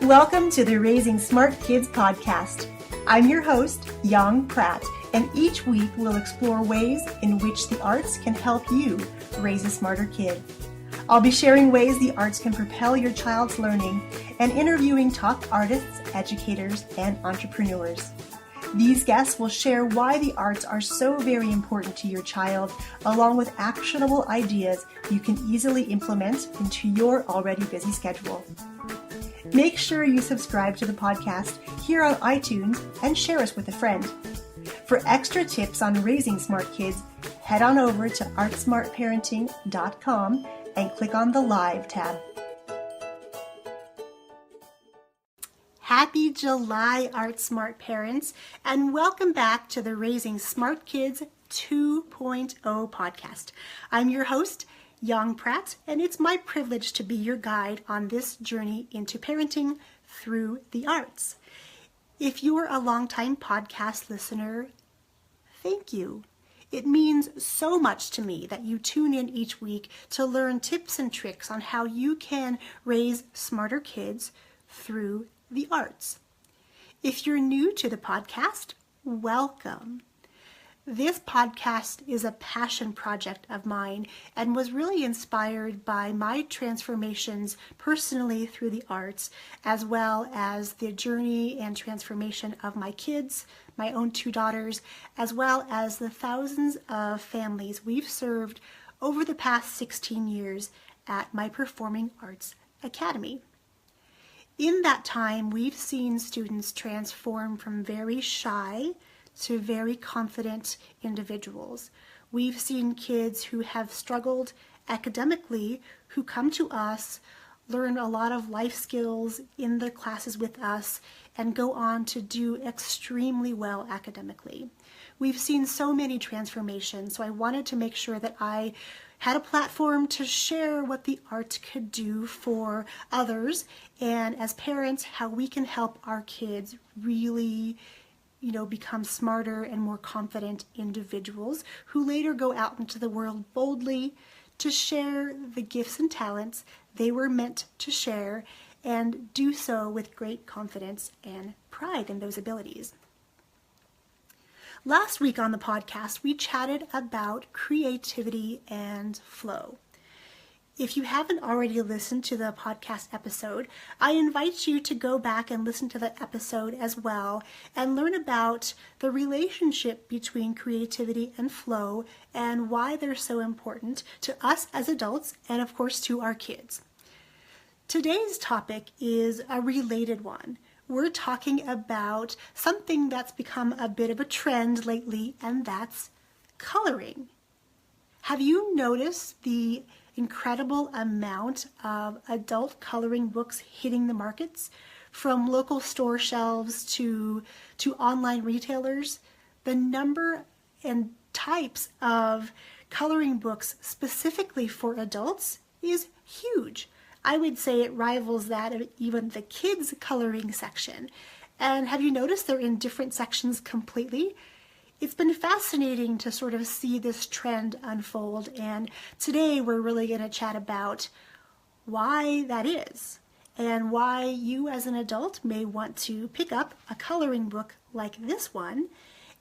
Welcome to the Raising Smart Kids podcast. I'm your host, Yong, and each week we'll explore ways in which the arts can help you raise a smarter kid. I'll be sharing ways the arts can propel your child's learning and interviewing top artists, educators, and entrepreneurs. These guests will share why the arts are so very important to your child, along with actionable ideas you can easily implement into your already busy schedule. Make sure you subscribe to the podcast here on iTunes and share us with a friend. For extra tips on raising smart kids, head on over to artsmartparenting.com and click on the Live tab. Happy July, Art Smart parents, and welcome back to the Raising Smart Kids 2.0 podcast. I'm your host, Yong, and it's my privilege to be your guide on this journey into parenting through the arts. If you're a longtime podcast listener, thank you. It means so much to me that you tune in each week to learn tips and tricks on how you can raise smarter kids through the arts. If you're new to the podcast, welcome. This podcast is a passion project of mine and was really inspired by my transformations personally through the arts, as well as the journey and transformation of my kids, my own two daughters, as well as the thousands of families we've served over the past 16 years at my Performing Arts Academy. In that time, we've seen students transform from very shy to very confident individuals. We've seen kids who have struggled academically who come to us, learn a lot of life skills in the classes with us, and go on to do extremely well academically. We've seen so many transformations, so I wanted to make sure that I had a platform to share what the arts could do for others, and as parents, how we can help our kids really become smarter and more confident individuals who later go out into the world boldly to share the gifts and talents they were meant to share, and do so with great confidence and pride in those abilities. Last week on the podcast, we chatted about creativity and flow. If you haven't already listened to the podcast episode, I invite you to go back and listen to that episode as well and learn about the relationship between creativity and flow and why they're so important to us as adults and, of course, to our kids. Today's topic is a related one. We're talking about something that's become a bit of a trend lately, and that's coloring. Have you noticed the incredible amount of adult coloring books hitting the markets, from local store shelves to online retailers? The number and types of coloring books specifically for adults is huge. I would say it rivals that of even the kids' coloring section. And have you noticed they're in different sections completely? It's been fascinating to sort of see this trend unfold, and today we're really going to chat about why that is and why you as an adult may want to pick up a coloring book like this one,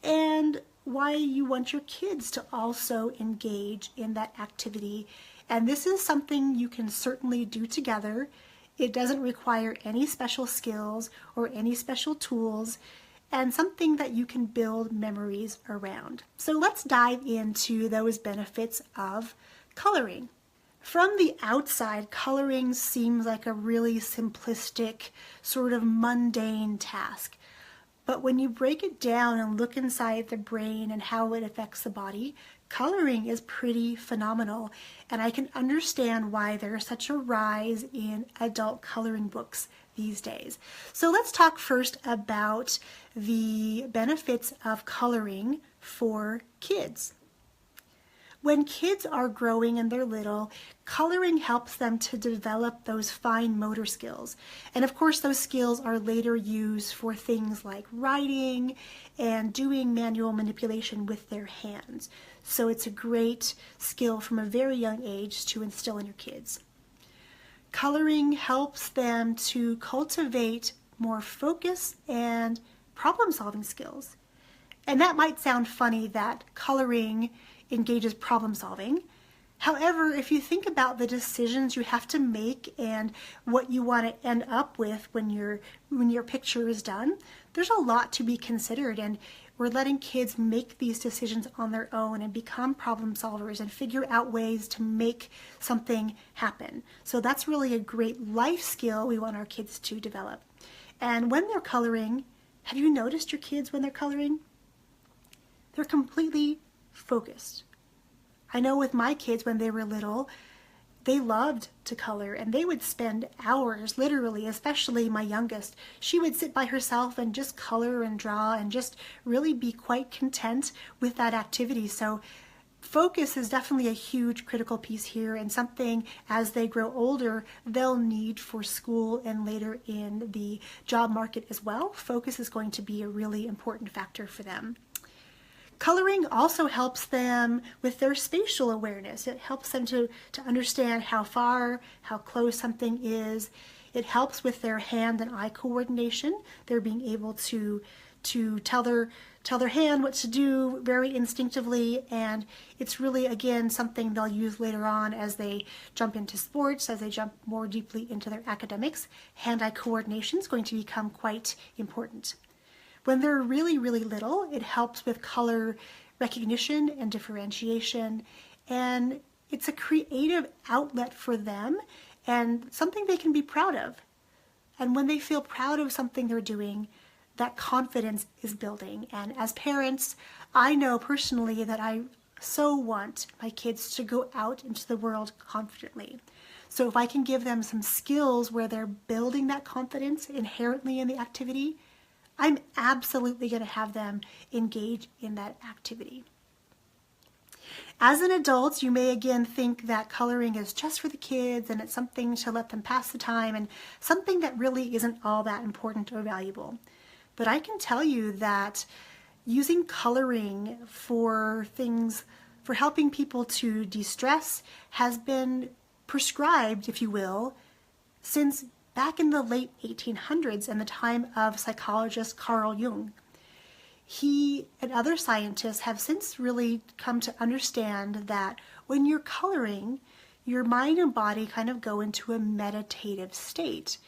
and why you want your kids to also engage in that activity. And this is something you can certainly do together. It doesn't require any special skills or any special tools, and something that you can build memories around. So let's dive into those benefits of coloring. From the outside, coloring seems like a really simplistic, sort of mundane task. But when you break it down and look inside the brain and how it affects the body, coloring is pretty phenomenal, and I can understand why there's such a rise in adult coloring books these days. So let's talk first about the benefits of coloring for kids. When kids are growing and they're little, coloring helps them to develop those fine motor skills. And of course, those skills are later used for things like writing and doing manual manipulation with their hands. So it's a great skill from a very young age to instill in your kids. Coloring helps them to cultivate more focus and problem-solving skills. And that might sound funny that coloring engages problem solving. However, if you think about the decisions you have to make and what you want to end up with when your picture is done, there's a lot to be considered, and we're letting kids make these decisions on their own and become problem solvers and figure out ways to make something happen. So that's really a great life skill we want our kids to develop. And when they're coloring, have you noticed your kids when they're coloring? They're completely focused. I know with my kids when they were little, they loved to color and they would spend hours, literally, especially my youngest. She would sit by herself and just color and draw and just really be quite content with that activity. So focus is definitely a huge critical piece here, and something as they grow older they'll need for school and later in the job market as well. Focus is going to be a really important factor for them. Coloring also helps them with their spatial awareness. It helps them to understand how far, how close something is. It helps with their hand and eye coordination. They're being able to tell their hand what to do very instinctively, and it's really, again, something they'll use later on as they jump into sports, as they jump more deeply into their academics. Hand-eye coordination is going to become quite important. When they're really, really little, it helps with color recognition and differentiation, and it's a creative outlet for them and something they can be proud of. And when they feel proud of something they're doing, that confidence is building. And as parents, I know personally that I so want my kids to go out into the world confidently. So if I can give them some skills where they're building that confidence inherently in the activity, I'm absolutely going to have them engage in that activity. As an adult, you may again think that coloring is just for the kids and it's something to let them pass the time and something that really isn't all that important or valuable. But I can tell you that using coloring for helping people to de-stress has been prescribed, if you will, since back in the late 1800s and the time of psychologist Carl Jung. He and other scientists have since really come to understand that when you're coloring, your mind and body kind of go into a meditative state.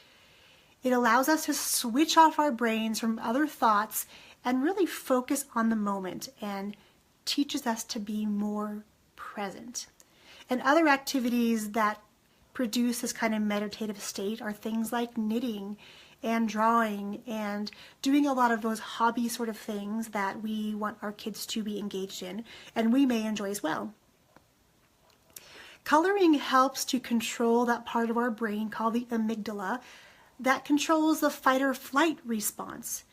It allows us to switch off our brains from other thoughts and really focus on the moment, and teaches us to be more present. And other activities that produce this kind of meditative state are things like knitting and drawing and doing a lot of those hobby sort of things that we want our kids to be engaged in and we may enjoy as well. Coloring helps to control that part of our brain called the amygdala that controls the fight or flight response.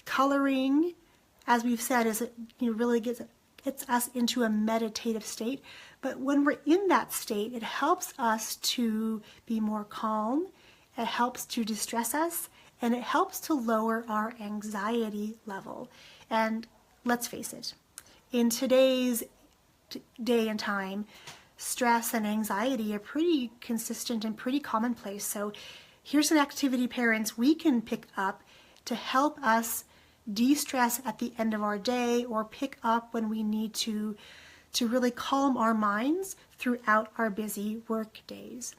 Coloring, as we've said, really gets us into a meditative state. But when we're in that state, it helps us to be more calm, it helps to distress us, and it helps to lower our anxiety level. And let's face it, in today's day and time, stress and anxiety are pretty consistent and pretty commonplace. So here's an activity, parents, we can pick up to help us de-stress at the end of our day, or pick up when we need to really calm our minds throughout our busy work days.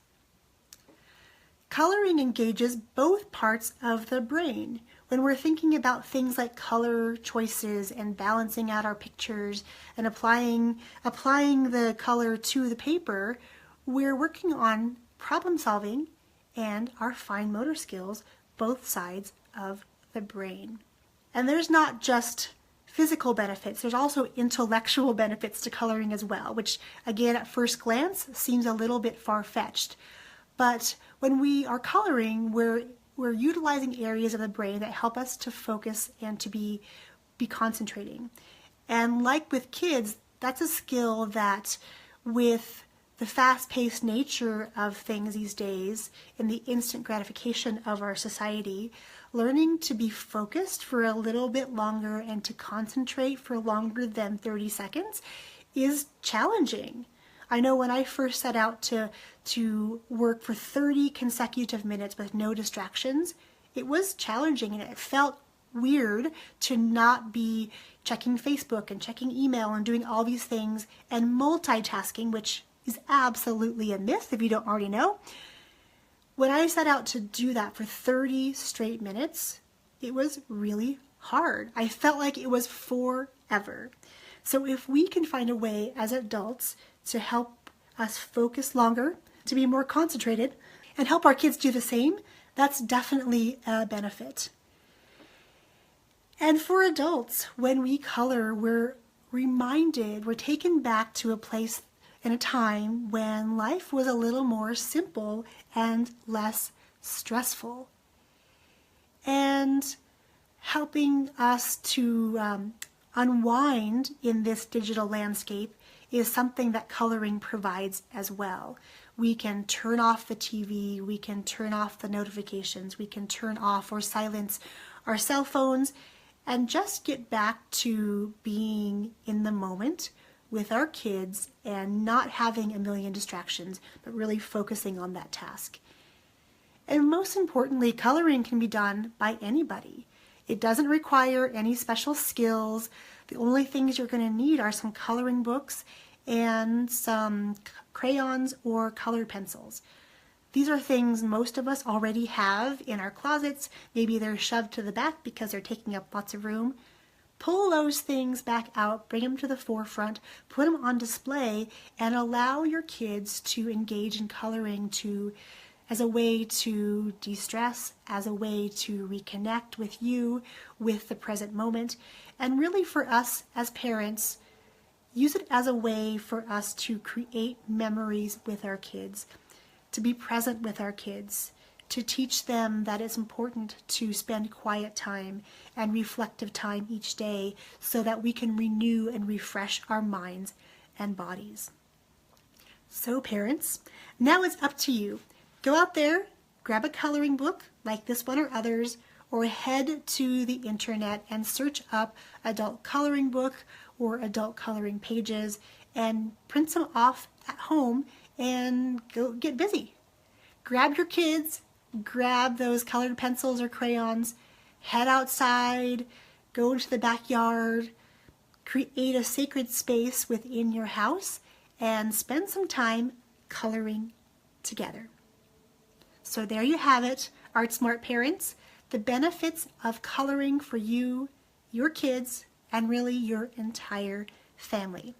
Coloring engages both parts of the brain. When we're thinking about things like color choices and balancing out our pictures and applying the color to the paper, we're working on problem solving and our fine motor skills, both sides of the brain. And there's not just physical benefits, there's also intellectual benefits to coloring as well, which again at first glance seems a little bit far-fetched. But when we are coloring, we're utilizing areas of the brain that help us to focus and to be concentrating. And like with kids, that's a skill that with the fast-paced nature of things these days, in the instant gratification of our society, learning to be focused for a little bit longer and to concentrate for longer than 30 seconds is challenging. I know when I first set out to work for 30 consecutive minutes with no distractions, it was challenging and it felt weird to not be checking Facebook and checking email and doing all these things and multitasking, which is absolutely a myth if you don't already know. When I set out to do that for 30 straight minutes, it was really hard. I felt like it was forever. So if we can find a way as adults to help us focus longer, to be more concentrated, and help our kids do the same, that's definitely a benefit. And for adults, when we color, we're reminded, we're taken back to a place and a time when life was a little more simple and less stressful. And helping us to unwind in this digital landscape is something that coloring provides as well. We can turn off the TV, we can turn off the notifications, we can turn off or silence our cell phones and just get back to being in the moment with our kids and not having a million distractions, but really focusing on that task. And most importantly, coloring can be done by anybody. It doesn't require any special skills. The only things you're going to need are some coloring books and some crayons or colored pencils. These are things most of us already have in our closets. Maybe they're shoved to the back because they're taking up lots of room. Pull those things back out, bring them to the forefront, put them on display, and allow your kids to engage in coloring as a way to de-stress, as a way to reconnect with you, with the present moment, and really for us as parents, use it as a way for us to create memories with our kids, to be present with our kids, to teach them that it's important to spend quiet time and reflective time each day so that we can renew and refresh our minds and bodies. So parents, now it's up to you. Go out there, grab a coloring book like this one or others, or head to the internet and search up adult coloring book or adult coloring pages and print them off at home and go get busy. Grab your kids, grab those colored pencils or crayons, head outside, go into the backyard, create a sacred space within your house, and spend some time coloring together. So there you have it, Art Smart parents, the benefits of coloring for you, your kids, and really your entire family.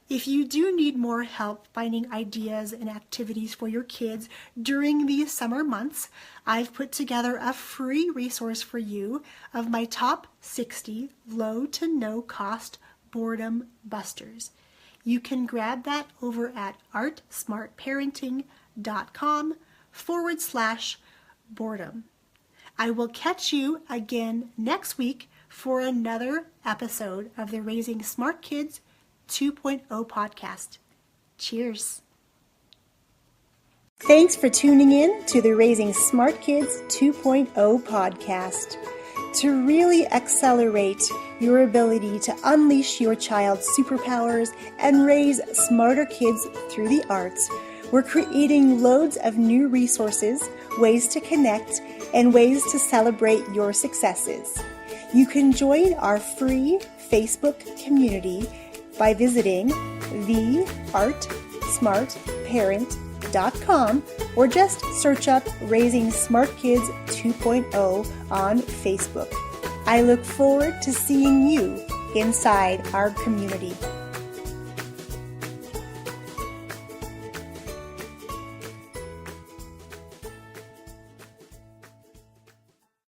If you do need more help finding ideas and activities for your kids during these summer months, I've put together a free resource for you of my top 60 low to no cost boredom busters. You can grab that over at artsmartparenting.com/boredom. I will catch you again next week for another episode of the Raising Smart Kids 2.0 podcast. Cheers. Thanks for tuning in to the Raising Smart Kids 2.0 podcast. To really accelerate your ability to unleash your child's superpowers and raise smarter kids through the arts, we're creating loads of new resources, ways to connect, and ways to celebrate your successes. You can join our free Facebook community by visiting theartsmartparent.com or just search up Raising Smart Kids 2.0 on Facebook. I look forward to seeing you inside our community.